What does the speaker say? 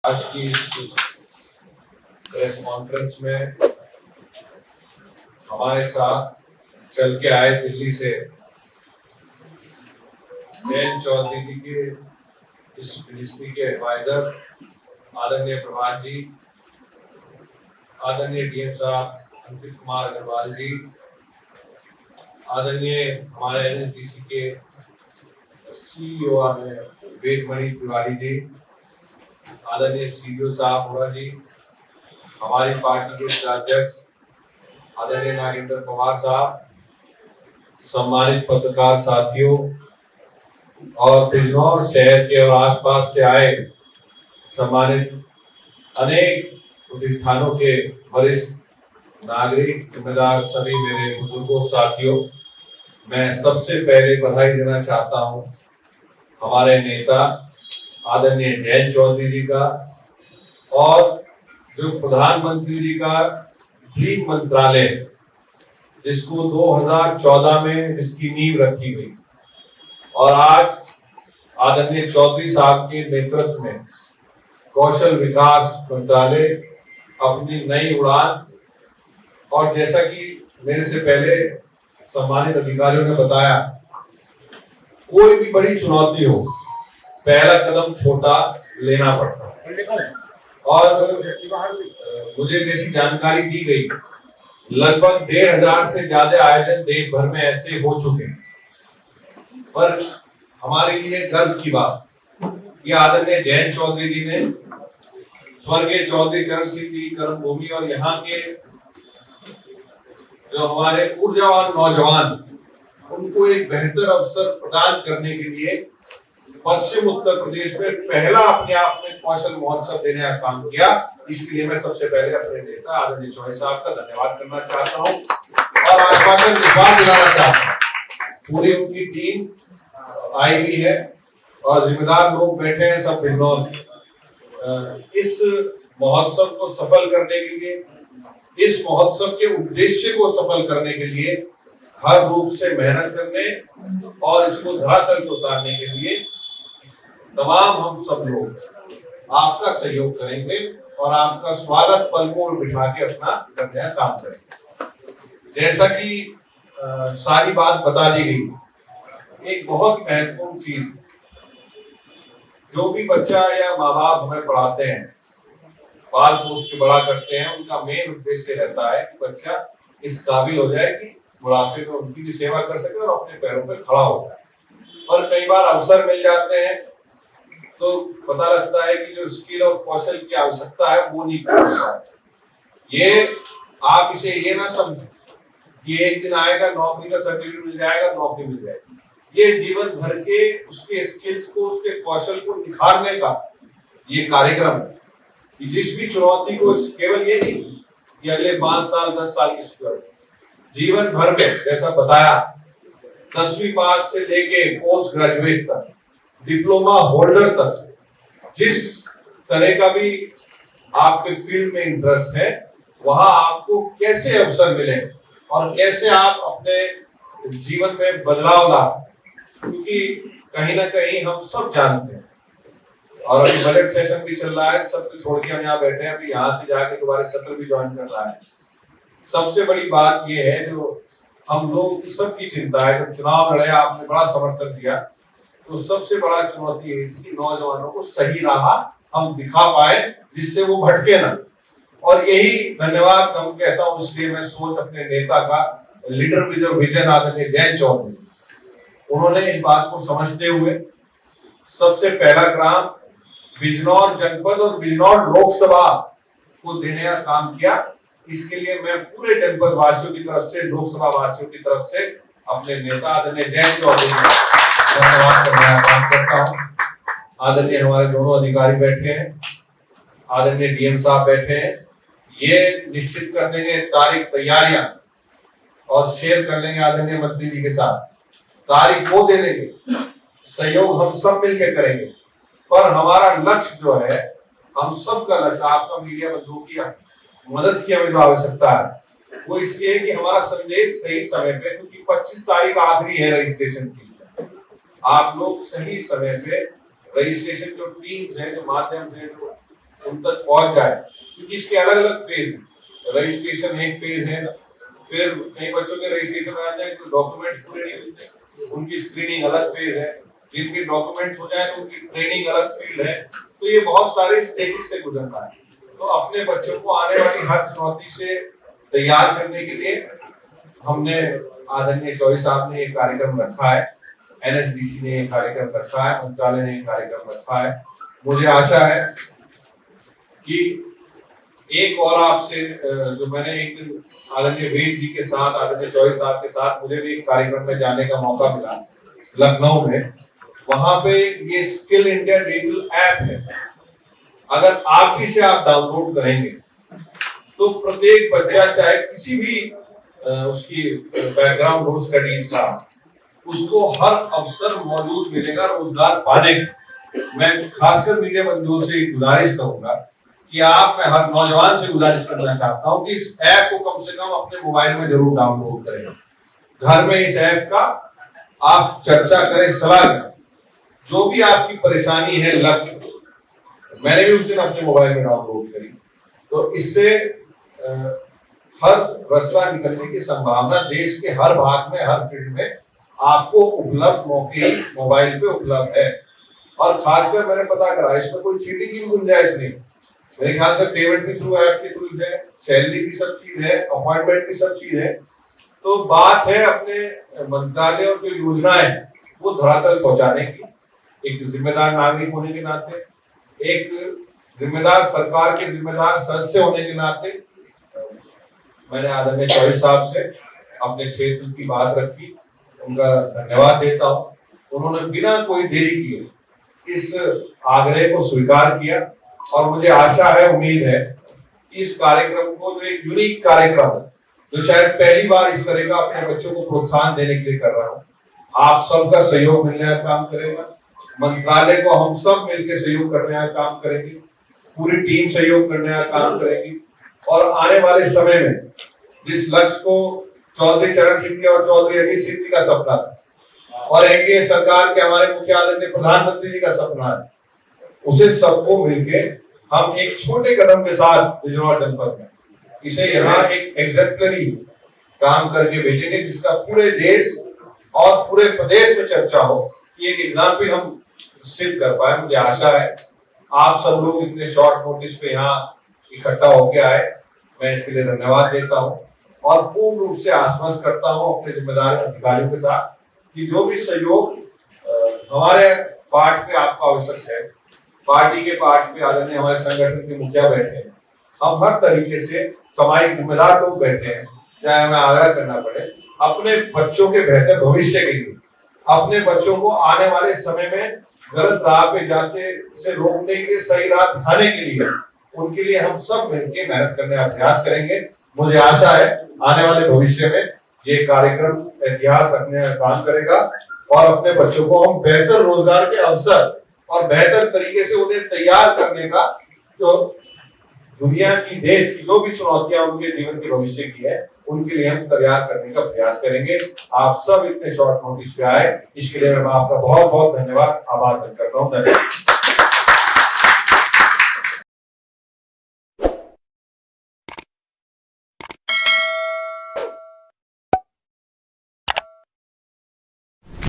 आज की इस प्रेस कॉन्फ्रेंस में हमारे साथ चल के आए दिल्ली से जयंत चौधरी जी के इस मिनिस्ट्री के एडवाइजर आदरणीय प्रभात जी, आदरणीय डीएम साहब अंकित कुमार अग्रवाल जी, आदरणीय हमारे एनएसडीसी के सीईओ वेदमणि तिवारी जी, आदरणीय सीईओ साहब होगा जी, हमारी पार्टी के अध्यक्ष आदरणीय नागेंद्र पवार साहब, सम्मानित पत्रकार साथियों और बिजनौर शहर के और आसपास से आए सम्मानित अनेक प्रतिष्ठानों के वरिष्ठ नागरिक, जिम्मेदार सभी मेरे बुजुर्गों साथियों, मैं सबसे पहले बधाई देना चाहता हूं हमारे नेता आदरणीय जयंत चौधरी जी का और जो प्रधानमंत्री जी का गृह मंत्रालय जिसको 2014 में इसकी नींव रखी गई और आज आदरणीय चौधरी साहब के नेतृत्व में कौशल विकास मंत्रालय अपनी नई उड़ान, और जैसा कि मेरे से पहले सम्मानित अधिकारियों ने बताया, कोई भी बड़ी चुनौती हो पहला कदम छोटा लेना पड़ता है। और मुझे जैसी जानकारी दी गई, लगभग 1500 से ज्यादा आयोजन देश भर में ऐसे हो चुके हैं, पर हमारे लिए गर्व की बात कि आदरणीय जयंत चौधरी जी ने स्वर्गीय चौधरी चरण सिंह जी कर्मभूमि और यहाँ के जो हमारे ऊर्जावान नौजवान, उनको एक बेहतर अवसर प्रदान करने के लिए पश्चिम उत्तर प्रदेश में पहला अपने आप में कौशल महोत्सव देने का काम किया। इसके लिए मैं सबसे पहले अपने नेता आदरणीय चौधरी साहब का धन्यवाद करना चाहता हूं और आश्वासन विश्वास दिलाना चाहता हूं। पूरी उनकी टीम आई हुई है और जिम्मेदार लोग बैठे हैं सब बिजनौर। इस महोत्सव को सफल करने के लिए, इस महोत्सव के उद्देश्य को सफल करने के लिए हर रूप से मेहनत करने और इसको धरातल पर उतारने के लिए तमाम हम सब लोग आपका सहयोग करेंगे और आपका स्वागत पलकों में बिठा के अपना करने का काम करेंगे। जैसा कि सारी बात बता दी गई, एक बहुत महत्वपूर्ण चीज, जो भी बच्चा या माँ बाप हमें पढ़ाते हैं, पाल पोस के बड़ा करते हैं, उनका मेन उद्देश्य रहता है कि बच्चा इस काबिल हो जाए कि बुढ़ापे में उनकी भी सेवा कर सके और अपने पैरों पर खड़ा हो जाए। और कई बार अवसर मिल जाते हैं तो पता लगता है कि जो स्किल और कौशल की आवश्यकता है वो नहीं कर पाता है। ये आप इसे ये ना समझें कि एक दिन आएगा नौकरी का सर्टिफिकेट मिल जाएगा, नौकरी मिल जाएगी। ये जीवन भर के उसके स्किल्स को, उसके कौशल को निखारने का ये कार्यक्रम है कि जिस भी चुनौती को, केवल ये नहीं कि अगले 5 साल 10 साल की सिक्योरिटी, जीवन भर में जैसा बताया 10वीं पास से लेके पोस्ट ग्रेजुएट तक, डिप्लोमा होल्डर तक, जिस तरह का भी आपके फील्ड में इंटरेस्ट है, वहां आपको कैसे अवसर मिले और कैसे आप अपने जीवन में बदलाव ला सकते, क्योंकि कहीं ना कहीं हम सब जानते हैं और अभी बजट सेशन भी चल रहा है, सब छोड़ के हम यहाँ बैठे हैं, अभी यहाँ से जाके दोबारा सत्र भी ज्वाइन कर रहा है। सबसे बड़ी बात यह है जो हम लोग की सबकी चिंता है, जब चुनाव लड़े आपने बड़ा समर्थन दिया, तो सबसे बड़ा चुनौती ये थी कि नौजवानों को सही राह हम दिखा पाए जिससे वो भटके ना। और यही धन्यवाद हम कहता हूं, इसलिए मैं सोच अपने नेता का, लीडर विद विजन आदरणीय जयंत चौधरी, उन्होंने इस बात को समझते हुए सबसे पहला ग्राम बिजनौर जनपद और बिजनौर लोकसभा को देने का काम किया। इसके लिए मैं पूरे जनपद वासियों की तरफ से, लोकसभा वासियों की तरफ से अपने नेता आदरणीय जयंत चौधरी का धन्यवाद करने का काम करता हूं। आदरणीय हमारे दोनों अधिकारी बैठे हैं, आदरणीय डीएम साहब बैठे हैं, ये निश्चित कर लेंगे तारीख, तैयारियां और शेयर कर लेंगे आदरणीय मंत्री जी के साथ, तारीख वो दे देंगे, सहयोग हम सब मिलकर करेंगे। पर हमारा लक्ष्य जो है, हम सबका लक्ष्य, आपका मीडिया बंधुओं की मदद की हमें जो आवश्यकता है वो इसलिए है कि हमारा संदेश सही समय पे, क्योंकि 25 तारीख आखिरी है रजिस्ट्रेशन की, आप लोग सही समय पे रजिस्ट्रेशन जो टीम्स हैं, जो माध्यम से, जो उन तक पहुंच जाए, क्योंकि इसके अलग अलग फेज है। रजिस्ट्रेशन एक फेज है, फिर कई बच्चों के रजिस्ट्रेशन में आ जाए तो डॉक्यूमेंट्स पूरे नहीं मिलते, उनकी स्क्रीनिंग अलग फेज है, जिनके डॉक्यूमेंट्स हो जाए तो उनकी ट्रेनिंग अलग फील्ड है। तो ये बहुत सारे स्टेजेस से गुजरना है। तो अपने बच्चों को आने वाली हर चुनौती से तैयार करने के लिए हमने आदरणीय चौधरी साहब ने एक कार्यक्रम रखा है, एनएसडीसी ने एक कार्यक्रम रखा है, मंत्रालय ने एक कार्यक्रम रखा है। मुझे आशा है कि एक और आपसे जो मैंने एक दिन आदरणीय वेद जी के साथ, आदरणीय चौधरी साहब के साथ मुझे भी एक कार्यक्रम में जाने का मौका मिला लखनऊ में। वहां पे ये स्किल इंडिया डिजिटल ऐप है, अगर आप इसे डाउनलोड करेंगे तो प्रत्येक बच्चा चाहे किसी भी उसकी बैकग्राउंड हो स्टडीज का, उसको हर अवसर मौजूद मिलेगा रोजगार पाने का। मैं खासकर मीडिया बंधुओं से गुजारिश करूंगा कि मैं हर नौजवान से गुजारिश करना चाहता हूं कि इस ऐप को कम से कम अपने मोबाइल में जरूर डाउनलोड करें, घर में इस ऐप का आप चर्चा करें, सलाह करें, जो भी आपकी परेशानी है लक्ष्य, मैंने भी उस दिन अपने मोबाइल में डाउनलोड करी। तो इससे हर रास्ता निकलने की संभावना देश के हर भाग में, हर फील्ड में आपको उपलब्ध मौके मोबाइल पे उपलब्ध है। और खासकर मैंने पता करा इसमें कोई चीटिंग की गुंजाइश नहीं, मेरे ख्याल से पेमेंट भी थ्रू ऐप के थ्रू है, सैलरी की सब चीज है, अपॉइंटमेंट की सब चीज है। तो बात है अपने मंत्रालय और जो योजनाएं वो धरातल पहुंचाने की। एक जिम्मेदार नागरिक होने के नाते, एक जिम्मेदार सरकार के जिम्मेदार सदस्य होने के नाते मैंने आदरणीय चौधरी साहब से अपने क्षेत्र की बात रखी, उनका धन्यवाद देता हूं। उन्होंने बिना कोई देरी किए इस आग्रह को स्वीकार किया और मुझे आशा है, उम्मीद है कि इस कार्यक्रम को, जो एक यूनिक कार्यक्रम है, जो शायद पहली बार इस तरह का अपने बच्चों को प्रोत्साहन देने के लिए कर रहा हूं, आप सबका सहयोग मिलने का काम करेगा। मंत्रालय को हम सब मिलकर सहयोग करने का काम करेंगे, पूरी टीम सहयोग करने का काम करेगी। और आने वाले समय में जिस लक्ष्य को चौधरी चरण सिंह के और चौधरी अजीत सिंह जी का सपना था और एनडीए सरकार के हमारे मुख्य आदरणीय प्रधानमंत्री जी का सपना है, उसे सबको मिलके हम एक छोटे कदम के साथ बिजनौर जनपद में इसे यहाँ एक एग्जेम्पलरी काम करके भेजेंगे, जिसका पूरे देश और पूरे प्रदेश में चर्चा हो। ये एक एग्जाम्पल हम सिद्ध कर पाए। मुझे आशा है आप सब लोग इतने शॉर्ट नोटिस पे यहाँ इकट्ठा होके आए, मैं इसके लिए धन्यवाद देता हूँ और पूर्ण रूप से आश्वस्त करता हूँ अपने जिम्मेदार अधिकारियों के साथ कि जो भी सहयोग हमारे पार्ट पे आपका आवश्यक है, पार्टी के पार्ट पे आदरणीय हमारे संगठन के मुखिया बैठे हैं, हम हर तरीके से सामाजिक जिम्मेदार लोग बैठे हैं, चाहे हमें आग्रह करना पड़े अपने बच्चों के बेहतर भविष्य के लिए, अपने बच्चों को आने वाले समय में गलत राह पे जाते से रोकने के लिए, सही राह दिखाने के लिए, उनके लिए हम सब मिलकर मेहनत करने का प्रयास करेंगे। मुझे आशा है आने वाले भविष्य में ये कार्यक्रम इतिहास रखने का काम करेगा और अपने बच्चों को हम बेहतर रोजगार के अवसर और बेहतर तरीके से उन्हें तैयार करने का, जो दुनिया की, देश की जो भी चुनौतियां उनके जीवन के भविष्य की है, उनके लिए हम तैयार करने का प्रयास करेंगे। आप सब इतने शॉर्ट नोटिस पे आए, इसके लिए मैं आपका बहुत बहुत धन्यवाद, आभार व्यक्त करता हूँ। धन्यवाद।